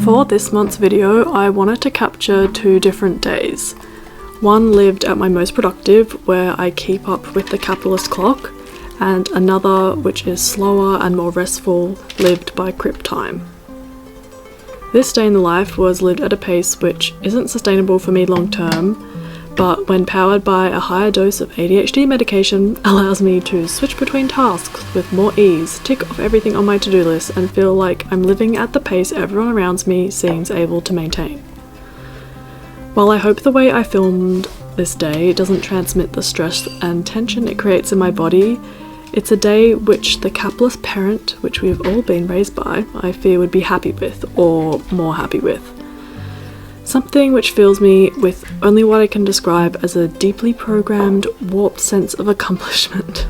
For this month's video, I wanted to capture 2 different days. One lived at my most productive, where I keep up with the capitalist clock, and another, which is slower and more restful, lived by crip time. This day in the life was lived at a pace which isn't sustainable for me long term, but when powered by a higher dose of ADHD medication, allows me to switch between tasks with more ease, tick off everything on my to-do list, and feel like I'm living at the pace everyone around me seems able to maintain. While I hope the way I filmed this day doesn't transmit the stress and tension it creates in my body, it's a day which the capitalist parent, which we've all been raised by, I fear would be happy with, or more happy with. Something which fills me with only what I can describe as a deeply programmed, warped sense of accomplishment.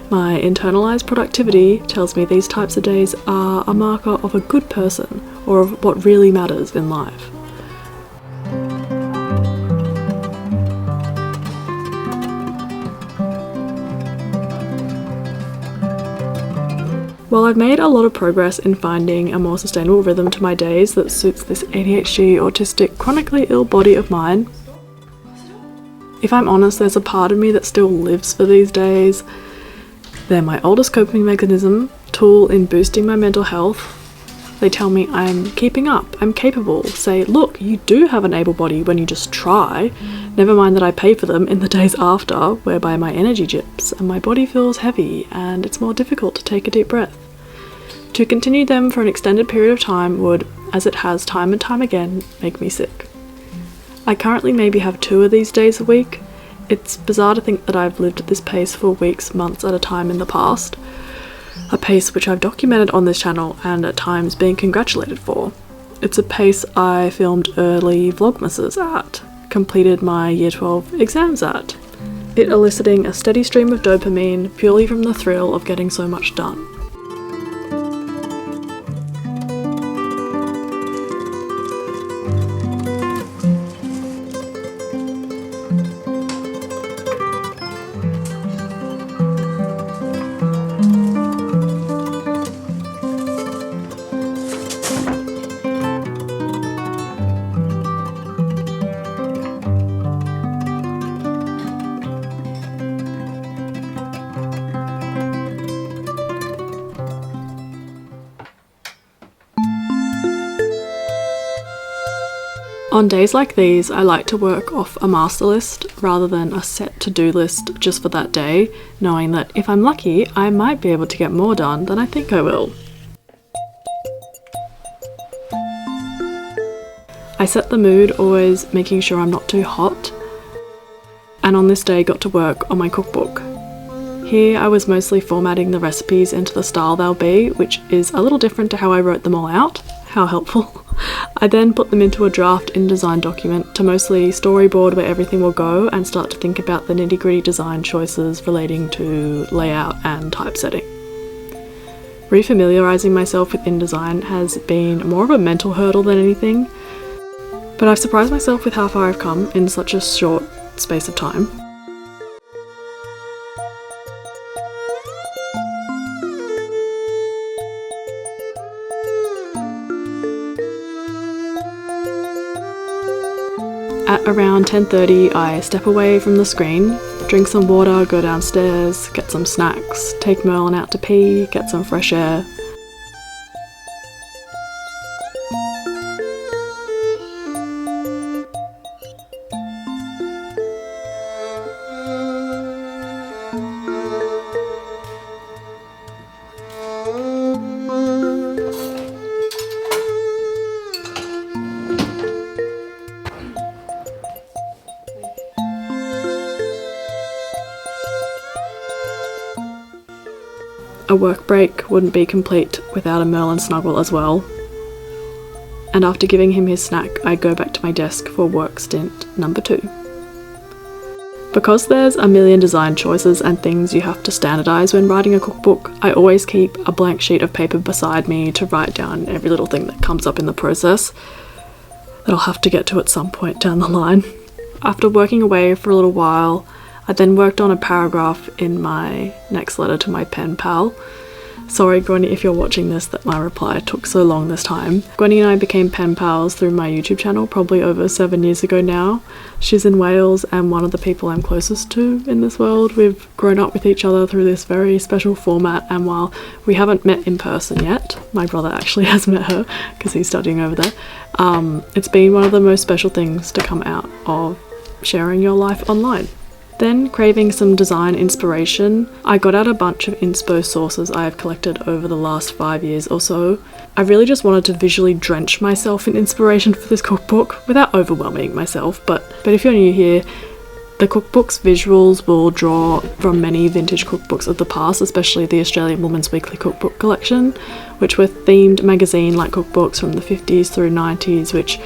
My internalized productivity tells me these types of days are a marker of a good person, or of what really matters in life. While I've made a lot of progress in finding a more sustainable rhythm to my days that suits this ADHD, autistic, chronically ill body of mine, if I'm honest, there's a part of me that still lives for these days. They're my oldest coping mechanism, tool in boosting my mental health. They tell me I'm keeping up, I'm capable, say, look, you do have an able body when you just try. Never mind that I pay for them in the days after, whereby my energy dips and my body feels heavy and it's more difficult to take a deep breath. To continue them for an extended period of time would, as it has time and time again, make me sick. I currently maybe have 2 of these days a week. It's bizarre to think that I've lived at this pace for weeks, months at a time in the past. A pace which I've documented on this channel and at times been congratulated for. It's a pace I filmed early vlogmases at, completed my year 12 exams at, it eliciting a steady stream of dopamine purely from the thrill of getting so much done. On days like these, I like to work off a master list rather than a set to-do list just for that day, knowing that if I'm lucky, I might be able to get more done than I think I will. I set the mood, always making sure I'm not too hot, and on this day got to work on my cookbook. Here I was mostly formatting the recipes into the style they'll be, which is a little different to how I wrote them all out. How helpful. I then put them into a draft InDesign document to mostly storyboard where everything will go and start to think about the nitty-gritty design choices relating to layout and typesetting. Refamiliarizing myself with InDesign has been more of a mental hurdle than anything, but I've surprised myself with how far I've come in such a short space of time. At around 10:30, I step away from the screen, drink some water, go downstairs, get some snacks, take Merlin out to pee, get some fresh air. A work break wouldn't be complete without a Merlin snuggle as well. And after giving him his snack, I go back to my desk for work stint number 2. Because there's a million design choices and things you have to standardize when writing a cookbook, I always keep a blank sheet of paper beside me to write down every little thing that comes up in the process that I'll have to get to at some point down the line. After working away for a little while, I then worked on a paragraph in my next letter to my pen pal. Sorry, Gwenny, if you're watching this, that my reply took so long this time. Gwenny and I became pen pals through my YouTube channel probably over 7 years ago now. She's in Wales and one of the people I'm closest to in this world. We've grown up with each other through this very special format, and while we haven't met in person yet, my brother actually has met her because he's studying over there, it's been one of the most special things to come out of sharing your life online. Then, craving some design inspiration, I got out a bunch of inspo sources I have collected over the last 5 years or so. I really just wanted to visually drench myself in inspiration for this cookbook without overwhelming myself, but if you're new here, the cookbook's visuals will draw from many vintage cookbooks of the past, especially the Australian Woman's Weekly Cookbook collection, which were themed magazine-like cookbooks from the 50s through 90s, which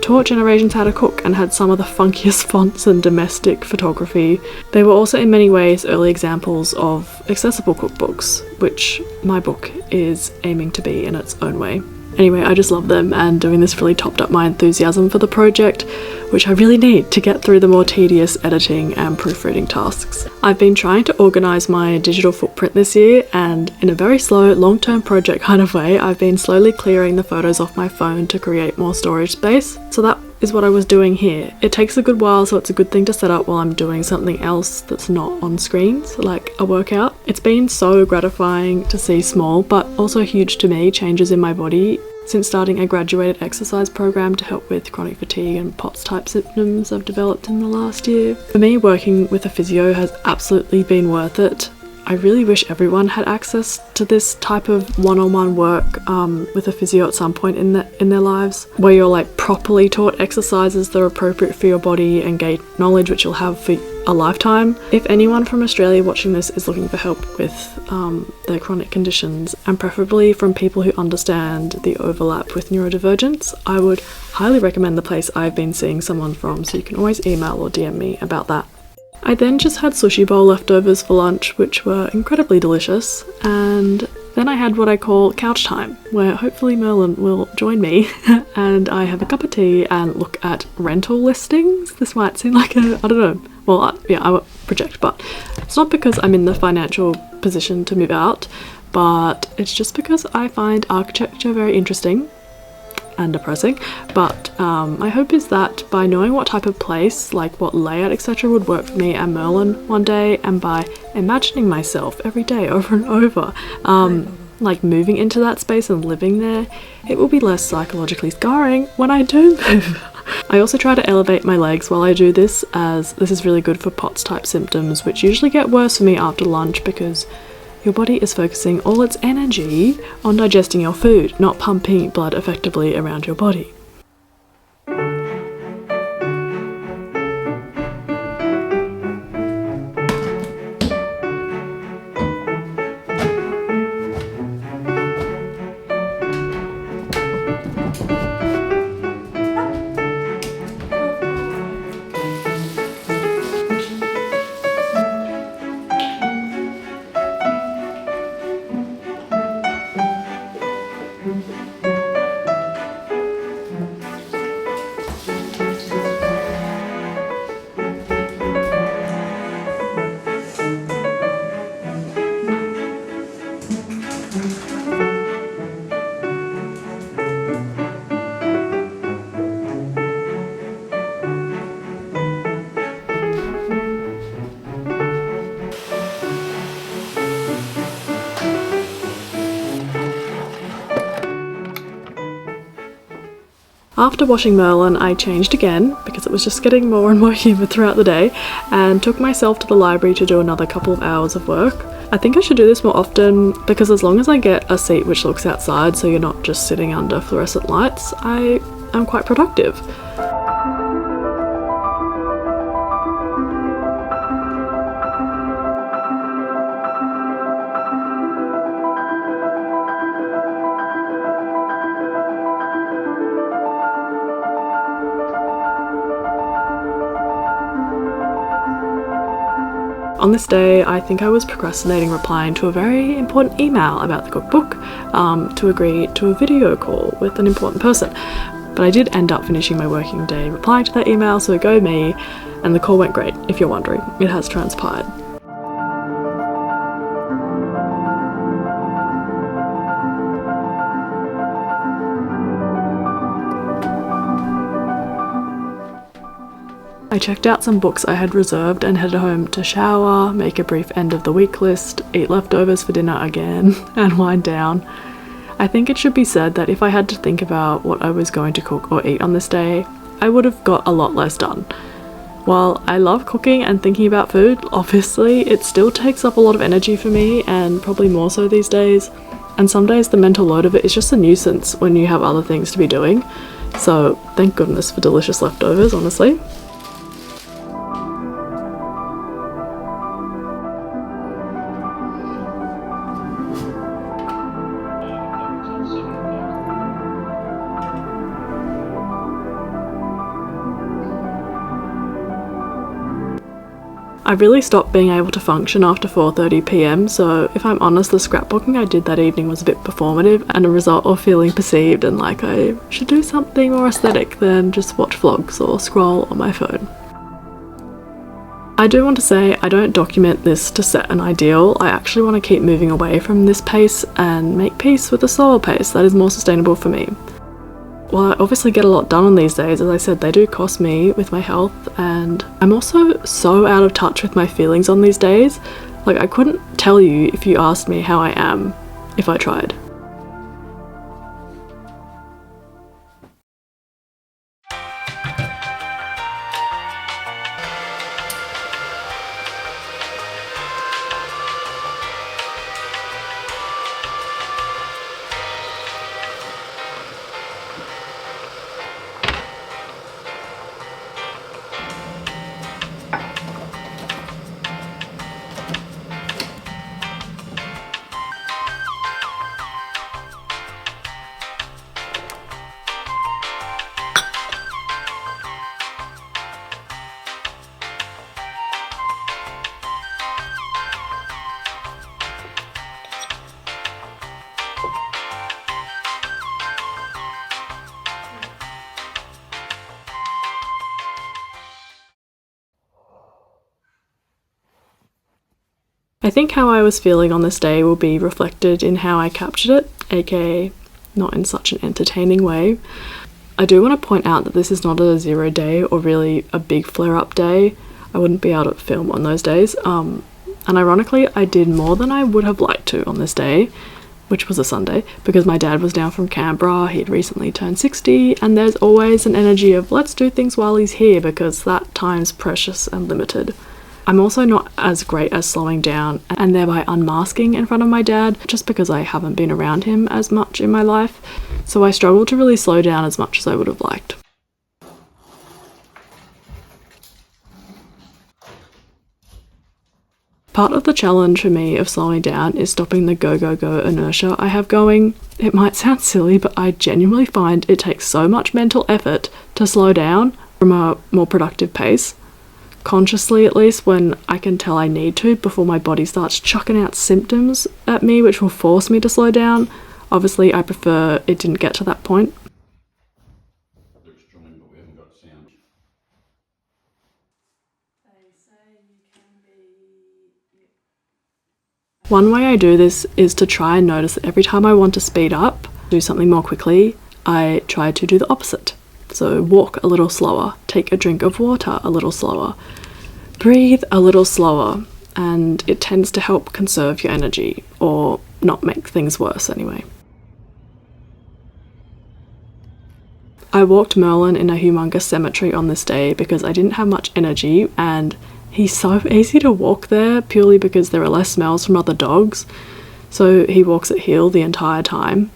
taught generations how to cook and had some of the funkiest fonts and domestic photography. They were also in many ways early examples of accessible cookbooks, which my book is aiming to be in its own way. Anyway, I just love them, and doing this really topped up my enthusiasm for the project, which I really need to get through the more tedious editing and proofreading tasks. I've been trying to organise my digital footprint this year, and in a very slow, long-term project kind of way, I've been slowly clearing the photos off my phone to create more storage space. So that is what I was doing here. It takes a good while, so it's a good thing to set up while I'm doing something else that's not on screens, like a workout. It's been so gratifying to see small, but also huge to me, changes in my body since starting a graduated exercise program to help with chronic fatigue and POTS type symptoms I've developed in the last year. For me, working with a physio has absolutely been worth it. I really wish everyone had access to this type of one-on-one work with a physio at some point in their lives, where you're like properly taught exercises that are appropriate for your body and gain knowledge which you'll have for a lifetime. If anyone from Australia watching this is looking for help with their chronic conditions, and preferably from people who understand the overlap with neurodivergence, I would highly recommend the place I've been seeing someone from, so you can always email or DM me about that. I then just had sushi bowl leftovers for lunch, which were incredibly delicious, and then I had what I call couch time, where hopefully Merlin will join me and I have a cup of tea and look at rental listings. This might seem like I don't know, well, I won't project, but it's not because I'm in the financial position to move out, but it's just because I find architecture very interesting and depressing. But my hope is that by knowing what type of place, like what layout etc would work for me and Merlin one day, and by imagining myself every day over and over like moving into that space and living there, it will be less psychologically scarring when I do move. I also try to elevate my legs while I do this, as this is really good for POTS type symptoms, which usually get worse for me after lunch because your body is focusing all its energy on digesting your food, not pumping blood effectively around your body. After washing Merlin, I changed again because it was just getting more and more humid throughout the day, and took myself to the library to do another couple of hours of work. I think I should do this more often because as long as I get a seat which looks outside so you're not just sitting under fluorescent lights, I am quite productive. On this day, I think I was procrastinating replying to a very important email about the cookbook to agree to a video call with an important person. But I did end up finishing my working day replying to that email, so go me, and the call went great, if you're wondering. It has transpired. I checked out some books I had reserved and headed home to shower, make a brief end of the week list, eat leftovers for dinner again, and wind down. I think it should be said that if I had to think about what I was going to cook or eat on this day, I would have got a lot less done. While I love cooking and thinking about food, obviously it still takes up a lot of energy for me, and probably more so these days. And some days the mental load of it is just a nuisance when you have other things to be doing. So thank goodness for delicious leftovers, honestly. I really stopped being able to function after 4:30 p.m, so if I'm honest, the scrapbooking I did that evening was a bit performative and a result of feeling perceived and like I should do something more aesthetic than just watch vlogs or scroll on my phone. I do want to say I don't document this to set an ideal. I actually want to keep moving away from this pace and make peace with a slower pace that is more sustainable for me. Well, I obviously get a lot done on these days. As I said, they do cost me with my health, and I'm also so out of touch with my feelings on these days. Like, I couldn't tell you if you asked me how I am if I tried. I think how I was feeling on this day will be reflected in how I captured it, aka not in such an entertaining way. I do want to point out that this is not a 0 day or really a big flare-up day. I wouldn't be able to film on those days. And ironically, I did more than I would have liked to on this day, which was a Sunday, because my dad was down from Canberra. He'd recently turned 60, and there's always an energy of let's do things while he's here because that time's precious and limited. I'm also not as great as slowing down and thereby unmasking in front of my dad, just because I haven't been around him as much in my life, so I struggle to really slow down as much as I would have liked. Part of the challenge for me of slowing down is stopping the go inertia I have going. It might sound silly, but I genuinely find it takes so much mental effort to slow down from a more productive pace. Consciously, at least, when I can tell I need to before my body starts chucking out symptoms at me which will force me to slow down. Obviously, I prefer it didn't get to that point. One way I do this is to try and notice that every time I want to speed up, do something more quickly, I try to do the opposite. So walk a little slower, take a drink of water a little slower, breathe a little slower, and it tends to help conserve your energy, or not make things worse anyway. I walked Merlin in a humongous cemetery on this day because I didn't have much energy, and he's so easy to walk there purely because there are less smells from other dogs, so he walks at heel the entire time.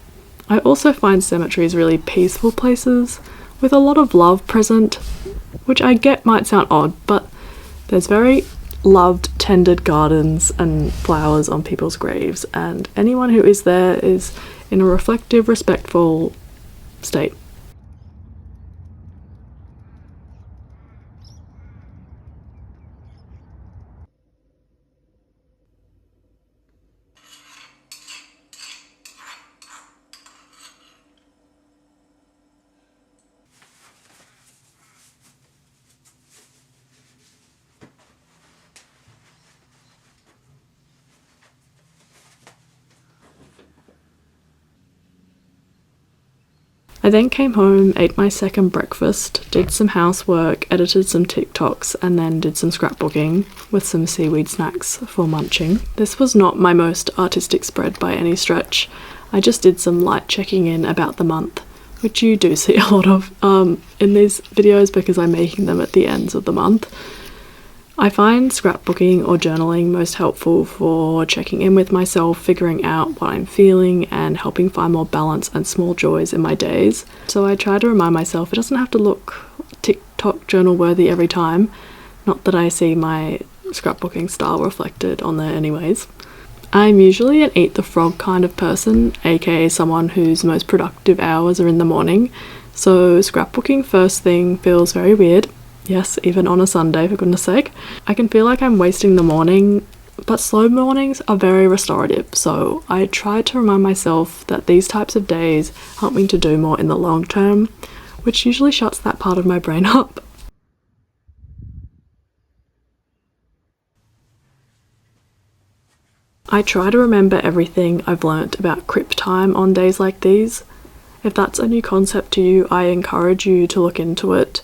I also find cemeteries really peaceful places with a lot of love present, which I get might sound odd, but there's very loved, tended gardens and flowers on people's graves, and anyone who is there is in a reflective, respectful state. I then came home, ate my second breakfast, did some housework, edited some TikToks, and then did some scrapbooking with some seaweed snacks for munching. This was not my most artistic spread by any stretch. I just did some light checking in about the month, which you do see a lot of in these videos because I'm making them at the ends of the month. I find scrapbooking or journaling most helpful for checking in with myself, figuring out what I'm feeling, and helping find more balance and small joys in my days. So I try to remind myself it doesn't have to look TikTok journal worthy every time. Not that I see my scrapbooking style reflected on there anyways. I'm usually an eat the frog kind of person, aka someone whose most productive hours are in the morning. So scrapbooking first thing feels very weird. Yes, even on a Sunday, for goodness sake. I can feel like I'm wasting the morning, but slow mornings are very restorative, so I try to remind myself that these types of days help me to do more in the long term, which usually shuts that part of my brain up. I try to remember everything I've learnt about crip time on days like these. If that's a new concept to you, I encourage you to look into it,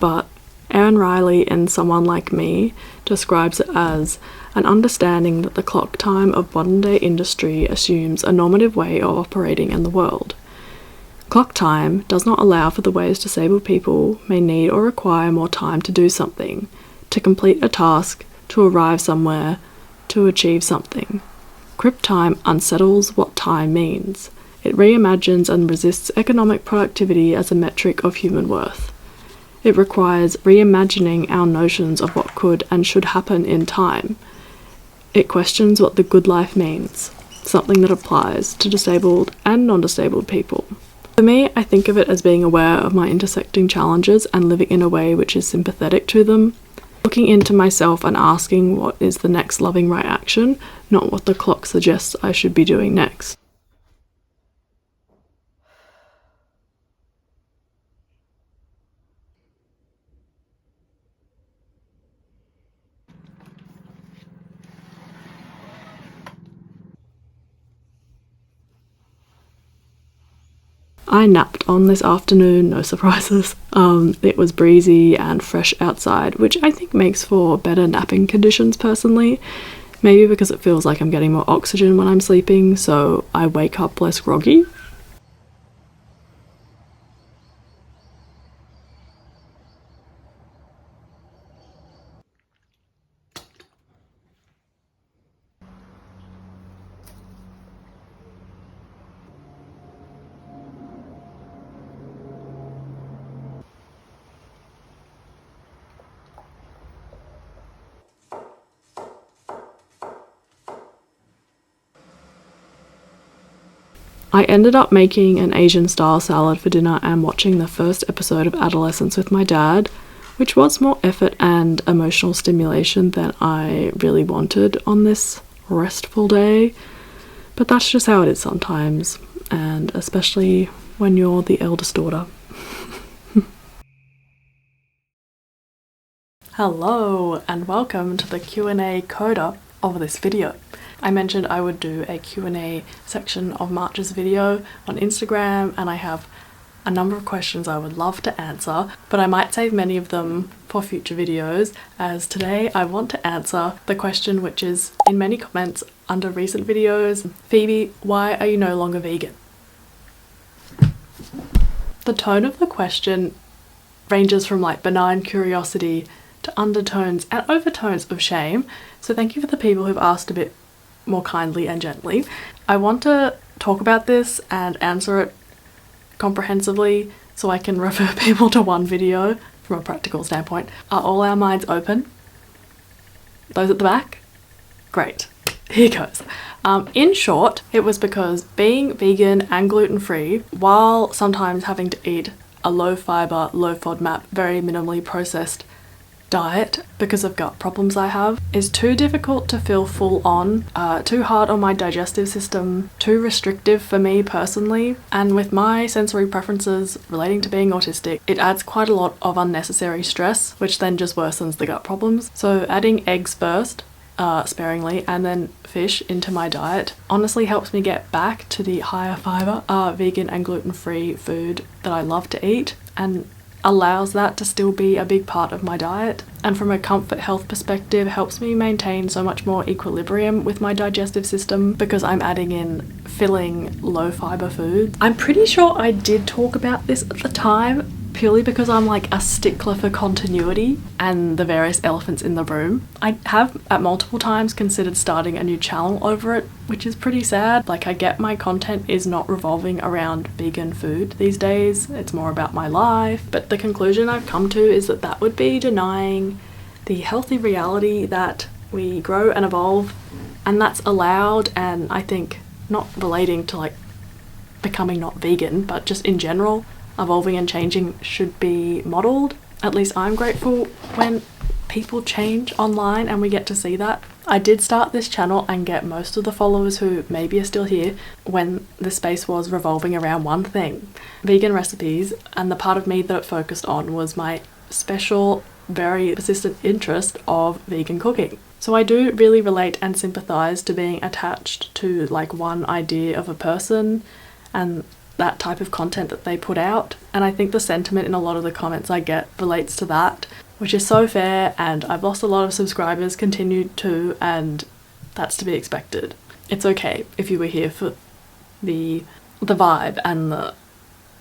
but Aaron Riley and Someone Like Me describes it as an understanding that the clock time of modern day industry assumes a normative way of operating in the world. Clock time does not allow for the ways disabled people may need or require more time to do something, to complete a task, to arrive somewhere, to achieve something. Crip time unsettles what time means. It reimagines and resists economic productivity as a metric of human worth. It requires reimagining our notions of what could and should happen in time. It questions what the good life means, something that applies to disabled and non-disabled people. For me, I think of it as being aware of my intersecting challenges and living in a way which is sympathetic to them, looking into myself and asking what is the next loving right action, not what the clock suggests I should be doing next. I napped on this afternoon, no surprises. It was breezy and fresh outside, which I think makes for better napping conditions personally. Maybe because it feels like I'm getting more oxygen when I'm sleeping, so I wake up less groggy. I ended up making an Asian style salad for dinner and watching the first episode of Adolescence with my dad, which was more effort and emotional stimulation than I really wanted on this restful day. But that's just how it is sometimes, and especially when you're the eldest daughter. Hello and welcome to the Q&A coda of this video. I mentioned I would do a Q&A section of March's video on Instagram, and I have a number of questions I would love to answer, but I might save many of them for future videos, as today I want to answer the question which is in many comments under recent videos: Phoebe, why are you no longer vegan? The tone of the question ranges from like benign curiosity to undertones and overtones of shame, so thank you for the people who've asked a bit more kindly and gently. I want to talk about this and answer it comprehensively so I can refer people to one video from a practical standpoint. Are all our minds open? Those at the back? Great. Here goes. In short, it was because being vegan and gluten-free, while sometimes having to eat a low fibre, low FODMAP, very minimally processed diet because of gut problems I have, is too difficult to feel full on, too hard on my digestive system, too restrictive for me personally, and with my sensory preferences relating to being autistic, it adds quite a lot of unnecessary stress, which then just worsens the gut problems. So adding eggs first sparingly, and then fish into my diet honestly helps me get back to the higher fiber, vegan and gluten-free food that I love to eat, and allows that to still be a big part of my diet. And from a comfort health perspective, helps me maintain so much more equilibrium with my digestive system because I'm adding in filling low fiber foods. I'm pretty sure I did talk about this at the time, purely because I'm like a stickler for continuity and the various elephants in the room. I have at multiple times considered starting a new channel over it, which is pretty sad. Like, I get my content is not revolving around vegan food these days, it's more about my life, but the conclusion I've come to is that that would be denying the healthy reality that we grow and evolve, and that's allowed. And I think, not relating to like becoming not vegan, but just in general, evolving and changing should be modelled. At least I'm grateful when people change online and we get to see that. I did start this channel and get most of the followers who maybe are still here when the space was revolving around one thing, vegan recipes, and the part of me that it focused on was my special, very persistent interest of vegan cooking. So I do really relate and sympathise to being attached to like one idea of a person and that type of content that they put out, and I think the sentiment in a lot of the comments I get relates to that, which is so fair. And I've lost a lot of subscribers, continued to, and that's to be expected. It's okay if you were here for the vibe and the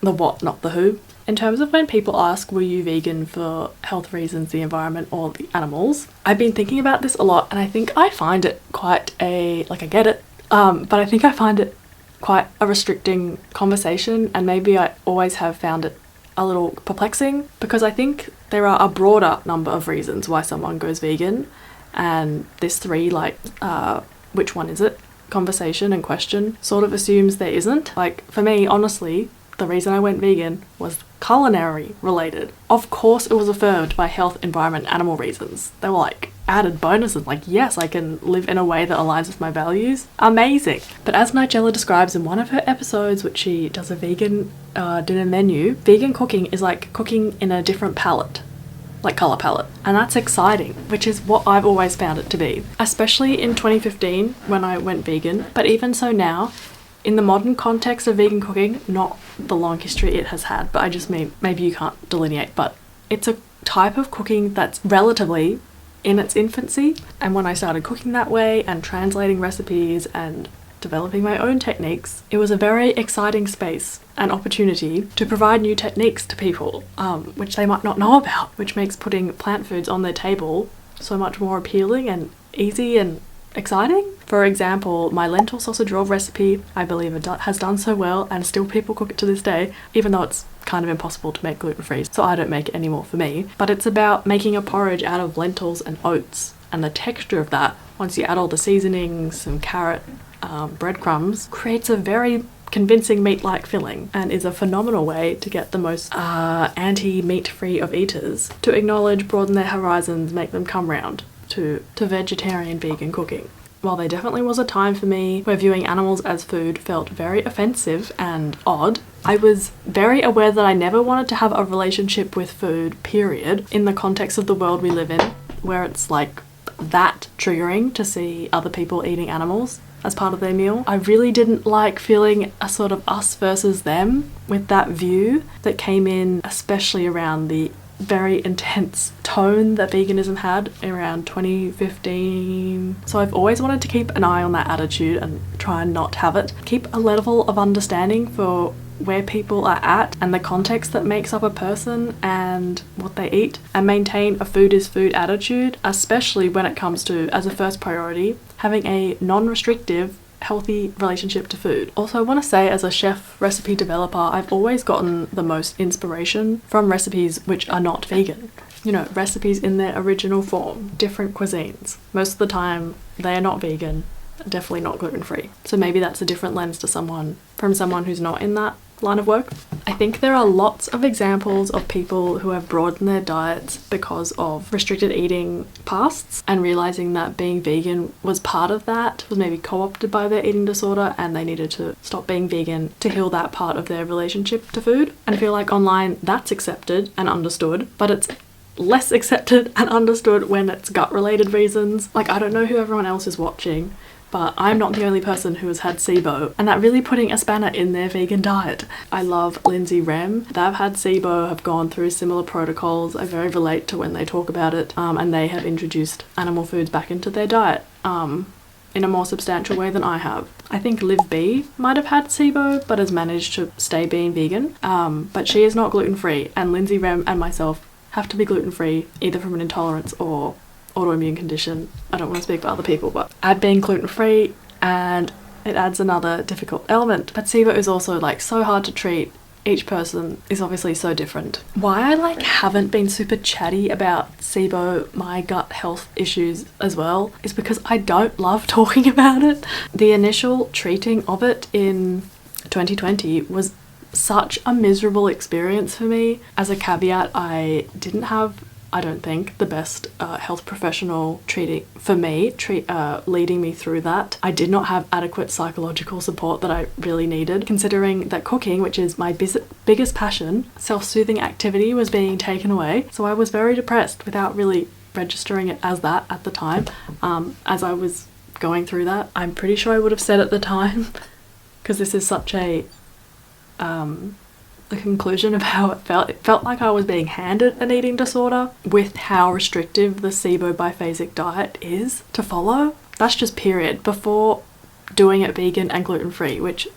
what, not the who. In terms of when people ask, were you vegan for health reasons, the environment, or the animals, I've been thinking about this a lot, and I think I find it quite I get it, but I think I find it quite a restricting conversation, and maybe I always have found it a little perplexing, because I think there are a broader number of reasons why someone goes vegan, and this which one is it conversation and question sort of assumes there isn't. Like, for me, honestly, the reason I went vegan was culinary related. Of course it was affirmed by health, environment, animal reasons. They were like added bonuses, like, yes, I can live in a way that aligns with my values. Amazing. But as Nigella describes in one of her episodes, which she does a vegan dinner menu, vegan cooking is like cooking in a different palette, like colour palette, and that's exciting, which is what I've always found it to be, especially in 2015 when I went vegan, but even so now, in the modern context of vegan cooking, not the long history it has had, but I just mean, maybe you can't delineate, but it's a type of cooking that's relatively in its infancy. And when I started cooking that way and translating recipes and developing my own techniques, it was a very exciting space and opportunity to provide new techniques to people, which they might not know about, which makes putting plant foods on their table so much more appealing and easy and exciting. For example, my lentil sausage roll recipe, I believe it has done so well, and still people cook it to this day, even though it's kind of impossible to make gluten-free, so I don't make it anymore for me. But it's about making a porridge out of lentils and oats, and the texture of that, once you add all the seasonings, some carrot, breadcrumbs, creates a very convincing meat-like filling, and is a phenomenal way to get the most anti-meat free of eaters to acknowledge, broaden their horizons, make them come round to vegetarian vegan cooking. While there definitely was a time for me where viewing animals as food felt very offensive and odd, I was very aware that I never wanted to have a relationship with food, period, in the context of the world we live in, where it's like that triggering to see other people eating animals as part of their meal. I really didn't like feeling a sort of us versus them with that view that came in, especially around the very intense tone that veganism had around 2015. So I've always wanted to keep an eye on that attitude and try and not have it. Keep a level of understanding for where people are at and the context that makes up a person and what they eat, and maintain a food is food attitude, especially when it comes to, as a first priority, having a non-restrictive healthy relationship to food. Also, I want to say, as a chef recipe developer, I've always gotten the most inspiration from recipes which are not vegan. You know, recipes in their original form, different cuisines. Most of the time they are not vegan, definitely not gluten-free. So maybe that's a different lens to someone who's not in that line of work. I think there are lots of examples of people who have broadened their diets because of restricted eating pasts, and realizing that being vegan was part of that, was maybe co-opted by their eating disorder, and they needed to stop being vegan to heal that part of their relationship to food. And I feel like online that's accepted and understood, but it's less accepted and understood when it's gut related reasons. Like, I don't know who everyone else is watching, but I'm not the only person who has had SIBO, and that really putting a spanner in their vegan diet. I love Lindsay Rem. They've had SIBO, have gone through similar protocols. I very relate to when they talk about it, and they have introduced animal foods back into their diet in a more substantial way than I have. I think Liv B might have had SIBO but has managed to stay being vegan, but she is not gluten-free, and Lindsay Rem and myself have to be gluten-free either from an intolerance or autoimmune condition. I don't want to speak for other people, but add being gluten-free and it adds another difficult element. But SIBO is also like so hard to treat. Each person is obviously so different. Why I haven't been super chatty about SIBO, my gut health issues as well, is because I don't love talking about it. The initial treating of it in 2020 was such a miserable experience for me. As a caveat, I didn't have, I don't think, the best health professional leading me through that. I did not have adequate psychological support that I really needed, considering that cooking, which is my biggest passion, self-soothing activity, was being taken away. So I was very depressed without really registering it as that at the time. As I was going through that, I'm pretty sure I would have said at the time, because this is such a the conclusion of how it felt. It felt like I was being handed an eating disorder with how restrictive the SIBO biphasic diet is to follow. That's just period. Before doing it vegan and gluten-free, which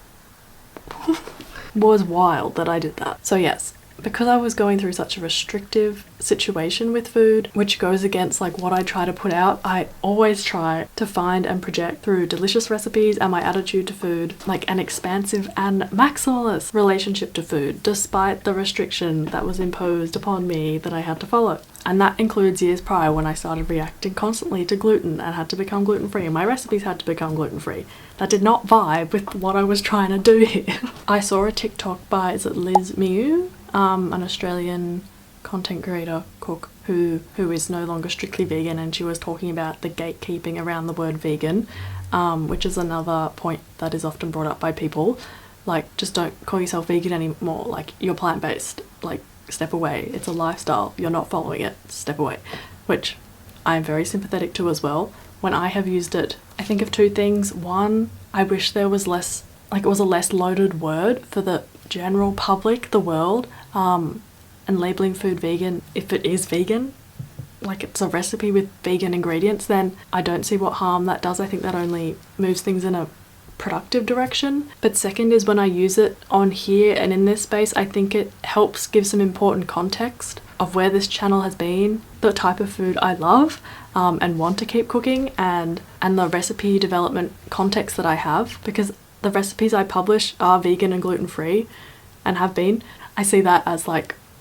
was wild that I did that. So yes, because I was going through such a restrictive situation with food, which goes against what I try to put out, I always try to find and project through delicious recipes and my attitude to food an expansive and maximalist relationship to food, despite the restriction that was imposed upon me that I had to follow. And that includes years prior, when I started reacting constantly to gluten and had to become gluten-free, and my recipes had to become gluten-free. That did not vibe with what I was trying to do here. I saw a TikTok by, is it Liz Miu? An Australian content creator, cook, who is no longer strictly vegan, and she was talking about the gatekeeping around the word vegan, which is another point that is often brought up by people. Just don't call yourself vegan anymore. You're plant-based. Step away. It's a lifestyle. You're not following it. Step away. Which I'm very sympathetic to as well. When I have used it, I think of two things. One, I wish there was less, it was a less loaded word for the general public, the world, and labeling food vegan if it is vegan, it's a recipe with vegan ingredients, then I don't see what harm that does. I think that only moves things in a productive direction. But second is, when I use it on here and in this space, I think it helps give some important context of where this channel has been, the type of food I love and want to keep cooking, and the recipe development context that I have, because the recipes I publish are vegan and gluten-free and have been. I see that as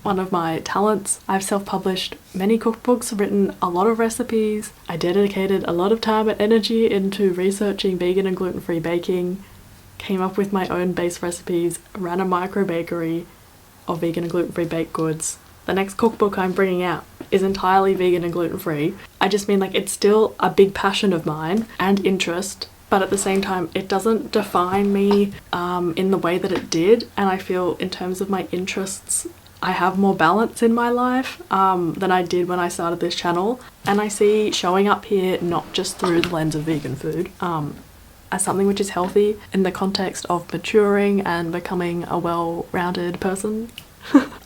one of my talents. I've self-published many cookbooks, written a lot of recipes. I dedicated a lot of time and energy into researching vegan and gluten-free baking, came up with my own base recipes, ran a micro bakery of vegan and gluten-free baked goods. The next cookbook I'm bringing out is entirely vegan and gluten-free. I just mean it's still a big passion of mine and interest, but at the same time it doesn't define me in the way that it did. And I feel in terms of my interests, I have more balance in my life than I did when I started this channel. And I see showing up here not just through the lens of vegan food, as something which is healthy in the context of maturing and becoming a well-rounded person.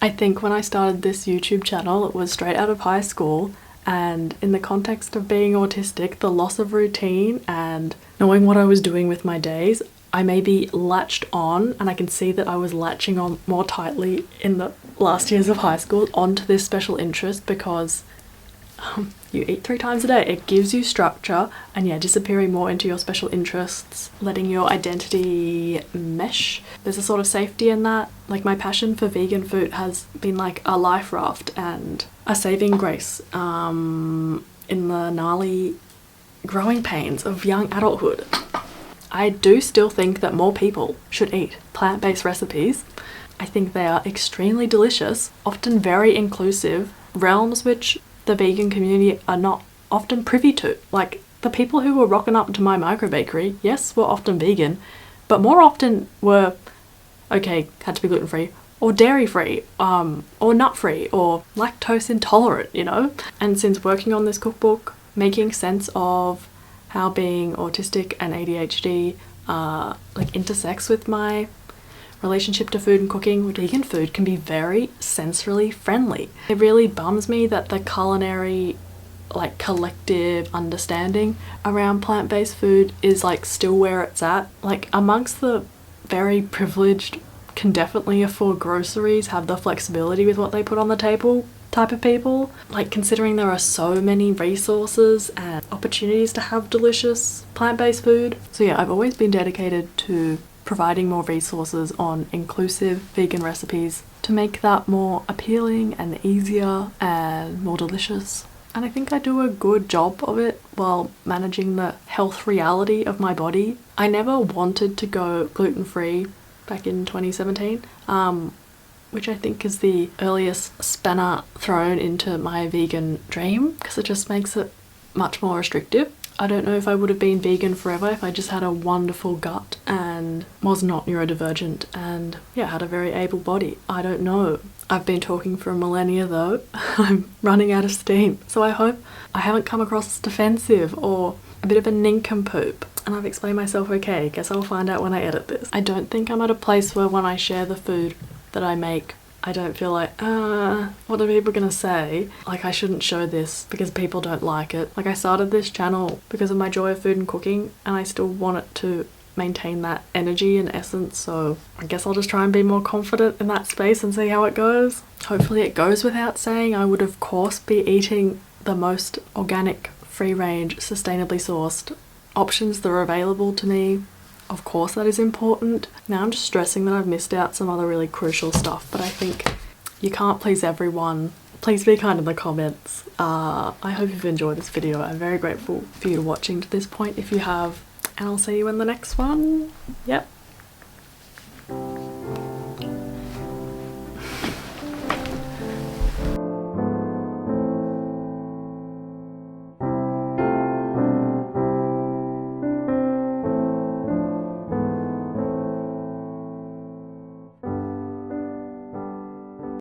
I think when I started this YouTube channel, it was straight out of high school, and in the context of being autistic, the loss of routine and knowing what I was doing with my days, I maybe latched on, and I can see that I was latching on more tightly in the last years of high school onto this special interest, because you eat 3 times a day. It gives you structure, and disappearing more into your special interests, letting your identity mesh. There's a sort of safety in that. My passion for vegan food has been a life raft and a saving grace in the gnarly growing pains of young adulthood. I do still think that more people should eat plant-based recipes. I think they are extremely delicious, often very inclusive, realms which the vegan community are not often privy to. The people who were rocking up to my micro bakery, yes, were often vegan, but more often were, okay, had to be gluten-free, or dairy free, or nut free, or lactose intolerant, you know? And since working on this cookbook, making sense of how being autistic and ADHD like intersects with my relationship to food and cooking, vegan food can be very sensorily friendly. It really bums me that the culinary like collective understanding around plant-based food is like still where it's at. Like amongst the very privileged, can definitely afford groceries, have the flexibility with what they put on the table type of people, like considering there are so many resources and opportunities to have delicious plant-based food. So yeah, I've always been dedicated to providing more resources on inclusive vegan recipes to make that more appealing and easier and more delicious. And I think I do a good job of it while managing the health reality of my body. I never wanted to go gluten-free back in 2017, which I think is the earliest spanner thrown into my vegan dream, because it just makes it much more restrictive. I don't know if I would have been vegan forever if I just had a wonderful gut and was not neurodivergent and yeah, had a very able body. I don't know. I've been talking for a millennia though. I'm running out of steam. So I hope I haven't come across as defensive or a bit of a nincompoop and I've explained myself okay. Guess I'll find out when I edit this. I don't think I'm at a place where when I share the food that I make, I don't feel like, what are people gonna say? Like I shouldn't show this because people don't like it. Like I started this channel because of my joy of food and cooking and I still want it to maintain that energy and essence, so I guess I'll just try and be more confident in that space and see how it goes. Hopefully it goes without saying I would of course be eating the most organic, free-range, sustainably sourced options that are available to me. Of course that is important. Now I'm just stressing that I've missed out some other really crucial stuff, but I think you can't please everyone. Please be kind in the comments. I hope you've enjoyed this video. I'm very grateful for you watching to this point if you have, and I'll see you in the next one. Yep.